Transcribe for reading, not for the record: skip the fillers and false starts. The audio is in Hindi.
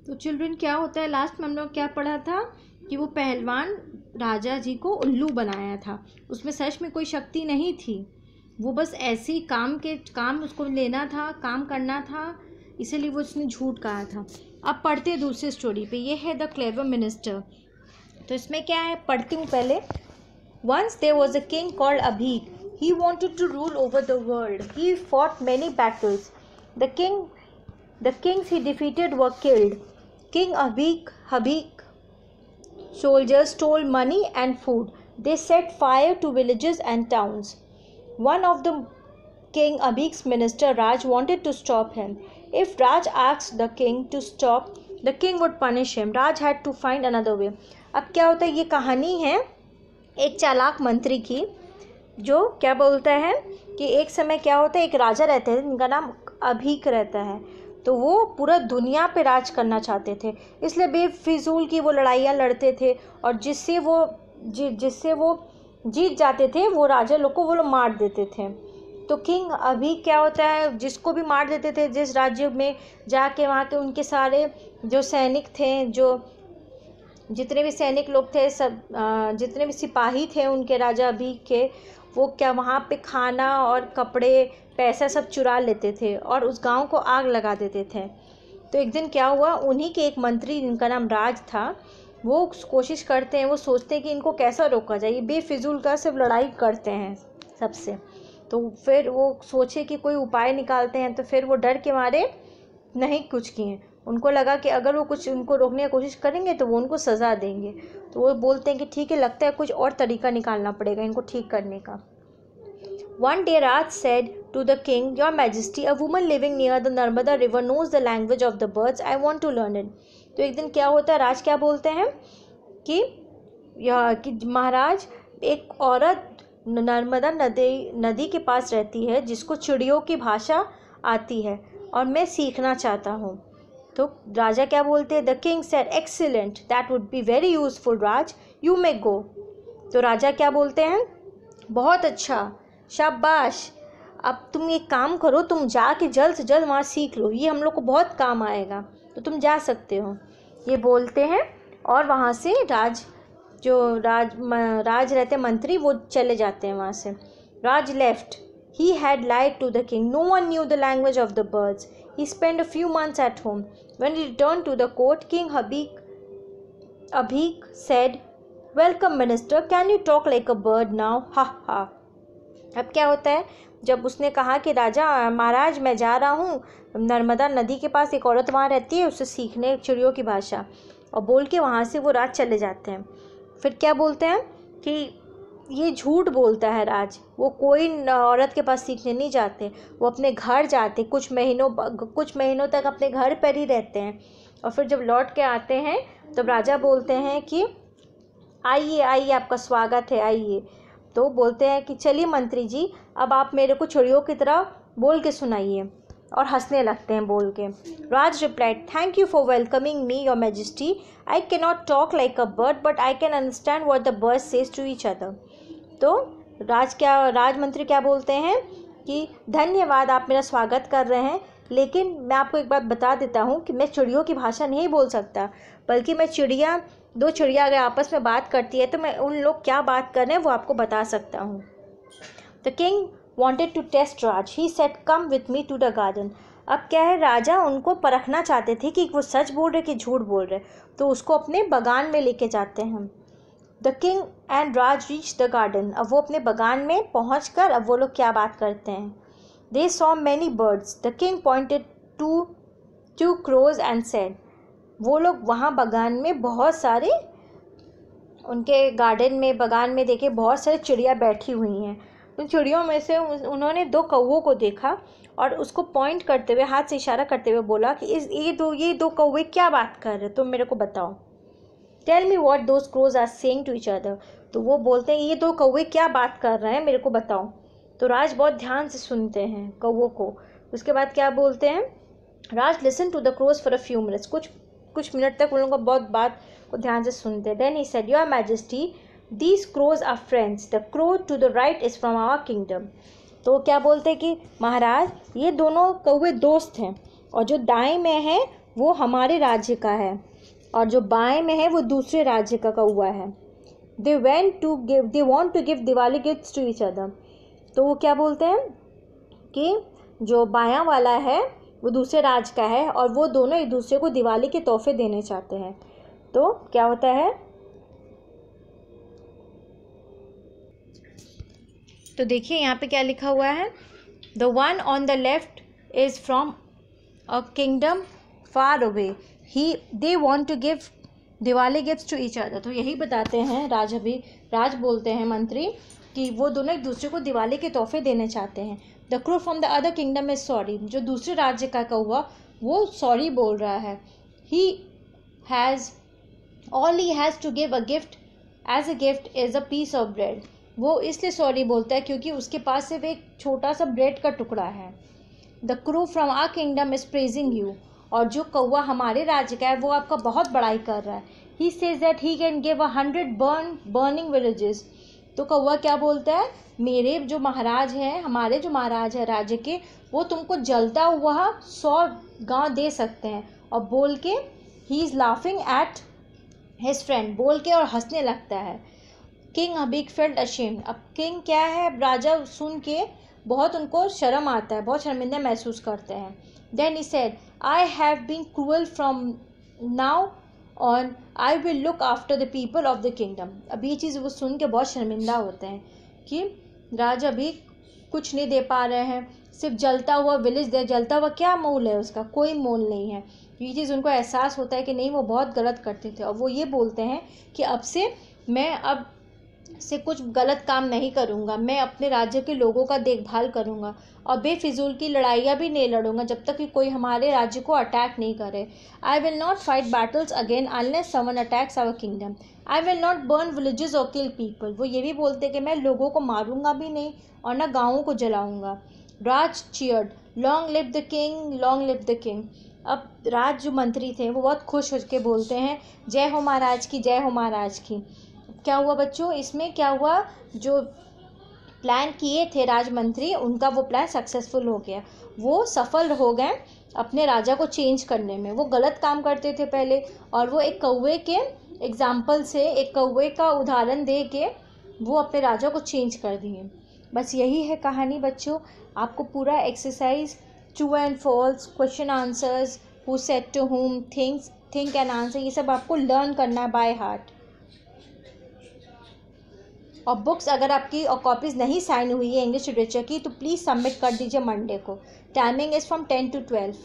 तो चिल्ड्रन क्या होता है, लास्ट में हम लोग क्या पढ़ा था कि वो पहलवान राजा जी को उल्लू बनाया था। उसमें सच में कोई शक्ति नहीं थी, वो बस ऐसे ही काम उसको लेना था, काम करना था, इसीलिए वो उसने झूठ कहा था। अब पढ़ते हैं दूसरी स्टोरी पे। ये है द क्लेवर मिनिस्टर। तो इसमें क्या है, पढ़ती हूँ पहले। Once there was a king called Abhik. He wanted to rule over the world. He fought many battles. The kings he defeated were killed. King Abhik soldiers stole money and food. They set fire to villages and towns. One of the King Abhik's minister Raj wanted to stop him. If Raj asked the king to stop, the king would punish him. Raj had to find another way. अब क्या होता है, ये कहानी है एक चालाक मंत्री की, जो क्या बोलता है कि एक समय क्या होता है, एक राजा रहते हैं जिनका नाम अभीक रहता है। तो वो पूरा दुनिया पे राज करना चाहते थे, इसलिए बेफिजूल की वो लड़ाइयाँ लड़ते थे, और जिससे वो जीत जाते थे वो राजा लोग को वो लोग मार देते थे। तो किंग अभी क्या होता है, जिसको भी मार देते थे, जिस राज्य में जाके वहाँ के उनके सारे जो सैनिक थे, जो जितने भी सैनिक लोग थे, सब जितने भी सिपाही थे उनके राजा अभी के, वो क्या वहाँ पे खाना और कपड़े पैसा सब चुरा लेते थे और उस गांव को आग लगा देते थे। तो एक दिन क्या हुआ, उन्हीं के एक मंत्री जिनका नाम राज था, वो कोशिश करते हैं, वो सोचते हैं कि इनको कैसा रोका जाए, ये बेफिजूल का सिर्फ लड़ाई करते हैं सबसे। तो फिर वो सोचे कि कोई उपाय निकालते हैं, तो फिर वो डर के मारे नहीं कुछ किए। उनको लगा कि अगर वो कुछ उनको रोकने की कोशिश करेंगे तो वो उनको सज़ा देंगे। तो वो बोलते हैं कि ठीक है, लगता है कुछ और तरीका निकालना पड़ेगा इनको ठीक करने का। One day Raj said to the king, Your Majesty, a woman living near the Narmada river knows the language of the birds. I want to learn it. तो एक दिन क्या होता है, राज क्या बोलते हैं कि महाराज, एक औरत नर्मदा नदी के पास रहती है जिसको चिड़ियों की भाषा आती है और मैं सीखना चाहता हूँ। तो राजा क्या बोलते हैं, the king said excellent, that would be very useful Raj, you may go. तो राजा क्या बोलते हैं, बहुत अच्छा, शाबाश, अब तुम एक काम करो, तुम जाके जल्द से जल्द वहाँ सीख लो, ये हम लोग को बहुत काम आएगा, तो तुम जा सकते हो, ये बोलते हैं। और वहाँ से राज रहते मंत्री, वो चले जाते हैं वहाँ से। राज left. He had lied to the king. No one knew the language of the birds. He spent a few months at home. When he returned to the court, King Abhik said, Welcome, minister. Can you talk like a bird now? Ha ha. अब क्या होता है, जब उसने कहा कि राजा महाराज मैं जा रहा हूँ नर्मदा नदी के पास, एक औरत वहाँ रहती है, उससे सीखने चिड़ियों की भाषा, और बोल के वहाँ से वो राज चले जाते हैं। फिर क्या बोलते हैं कि ये झूठ बोलता है राज, वो कोई औरत के पास सीखने नहीं जाते, वो अपने घर जाते, कुछ महीनों तक अपने घर पर ही रहते हैं, और फिर जब लौट के आते हैं तब राजा बोलते हैं कि आइए आइए, आपका स्वागत है, आइए। तो बोलते हैं कि चलिए मंत्री जी, अब आप मेरे को चिड़ियों की तरह बोल के सुनाइए, और हंसने लगते हैं बोल के। Raj replied, thank you for welcoming me your majesty, I can not talk like a bird but I can understand what the birds says to each other. तो राजमंत्री क्या बोलते हैं कि धन्यवाद, आप मेरा स्वागत कर रहे हैं, लेकिन मैं आपको एक बात बता देता हूँ कि मैं चिड़ियों की भाषा नहीं बोल सकता, बल्कि मैं दो चिड़िया अगर आपस में बात करती है तो मैं उन लोग क्या बात कर रहे हैं वो आपको बता सकता हूँ। The king wanted to test Raj, he said come with me to the garden. अब क्या है, राजा उनको परखना चाहते थे कि वो सच बोल रहे कि झूठ बोल रहे, तो उसको अपने बगान में लेके जाते हैं। The king and Raj reach the garden. अब वो अपने बगान में पहुँच कर अब वो लोग क्या बात करते हैं। They saw many birds. The king pointed to 2 crows and said, वो लोग वहाँ बगान में बहुत सारे, उनके बगान में देखे बहुत सारी चिड़िया बैठी हुई हैं। उन चिड़ियों में से उन्होंने 2 कौवों को देखा और उसको पॉइंट करते हुए, हाथ से इशारा करते हुए बोला कि ये दो कौवे क्या बात कर रहे, तुम मेरे को बताओ। Tell me what those crows are saying to each other. तो वो बोलते हैं ये 2 कौवे क्या बात कर रहे हैं, मेरे को बताओ। तो राज बहुत ध्यान से सुनते हैं कौवों को। उसके बाद क्या बोलते हैं, Raj listen to the crows for a few minutes. कुछ मिनट तक उन लोगों को बहुत बात को ध्यान से सुनते हैं। Then he said, your majesty, these crows are friends, the crow to the right is from our kingdom. तो क्या बोलते हैं कि महाराज, ये दोनों कौवे दोस्त हैं, और जो दाएं में है वो हमारे राज्य का है, और जो बाएं में है वो दूसरे राज्य का कौवा है। They want to give Diwali gifts to each other. तो वो क्या बोलते हैं कि जो बायां वाला है वो दूसरे राज्य का है और वो दोनों एक दूसरे को दिवाली के तोहफे देने चाहते हैं। तो क्या होता है, तो देखिए यहाँ पे क्या लिखा हुआ है, the one on the left is from a kingdom far away, they want to give Diwali gifts to each other. तो यही बताते हैं राज बोलते हैं मंत्री कि वो दोनों एक दूसरे को दिवाली के तोहफे देने चाहते हैं। The crow from the other kingdom is sorry, जो दूसरे राज्य का कौवा वो सॉरी बोल रहा है। All he has to give a gift as a gift is a piece of bread. वो इसलिए सॉरी बोलता है क्योंकि उसके पास सिर्फ एक छोटा सा ब्रेड का टुकड़ा है। The crow from our kingdom is praising you, और जो कौवा हमारे राज्य का है वो आपका बहुत बड़ाई कर रहा है। He says that he can give 100 burning villages. तो कौवा क्या बोलता है, मेरे जो महाराज हैं, हमारे जो महाराज हैं राज्य के, वो तुमको जलता हुआ 100 गांव दे सकते हैं। और बोल के he is laughing at his friend, बोल के और हंसने लगता है। King Abhik felt ashamed. अब किंग क्या है, राजा सुन के बहुत उनको शर्म आता है, बहुत शर्मिंदा महसूस करते हैं। Then he said I have been cruel from now on, I will look after the people of the kingdom. अब ये चीज़ वो सुन के बहुत शर्मिंदा होते हैं कि राजा अभी कुछ नहीं दे पा रहे हैं, सिर्फ जलता हुआ विलेज दे। जलता हुआ क्या मोल है उसका, कोई मोल नहीं है। ये चीज़ उनको एहसास होता है कि नहीं वो बहुत गलत करते थे, और वो ये बोलते हैं कि अब से कुछ गलत काम नहीं करूँगा, मैं अपने राज्य के लोगों का देखभाल करूँगा और बेफिजूल की लड़ाइयाँ भी नहीं लड़ूंगा जब तक कि कोई हमारे राज्य को अटैक नहीं करे। I will not fight battles again unless someone attacks our kingdom. I will not burn villages और किल पीपल। वो ये भी बोलते कि मैं लोगों को मारूंगा भी नहीं और ना गाँवों को जलाऊंगा। Raj cheered, long live the king, long live the king. अब राज जो मंत्री थे वो बहुत खुश होकर बोलते हैं, जय हो महाराज की, जय हो महाराज की। क्या हुआ बच्चों, इसमें क्या हुआ, जो प्लान किए थे राजमंत्री उनका वो प्लान सक्सेसफुल हो गया। वो सफल हो गए अपने राजा को चेंज करने में। वो गलत काम करते थे पहले, और वो एक कौवे के एग्जाम्पल से, एक कौवे का उदाहरण दे के वो अपने राजा को चेंज कर दिए। बस यही है कहानी बच्चों। आपको पूरा exercise, true and false, question answers, who said to whom, think and answer, ये सब आपको लर्न करना है बाय हार्ट। और बुक्स अगर आपकी और कॉपीज़ नहीं साइन हुई है इंग्लिश लिटरेचर की तो प्लीज़ सबमिट कर दीजिए मंडे को। Timing is from 10 to 12।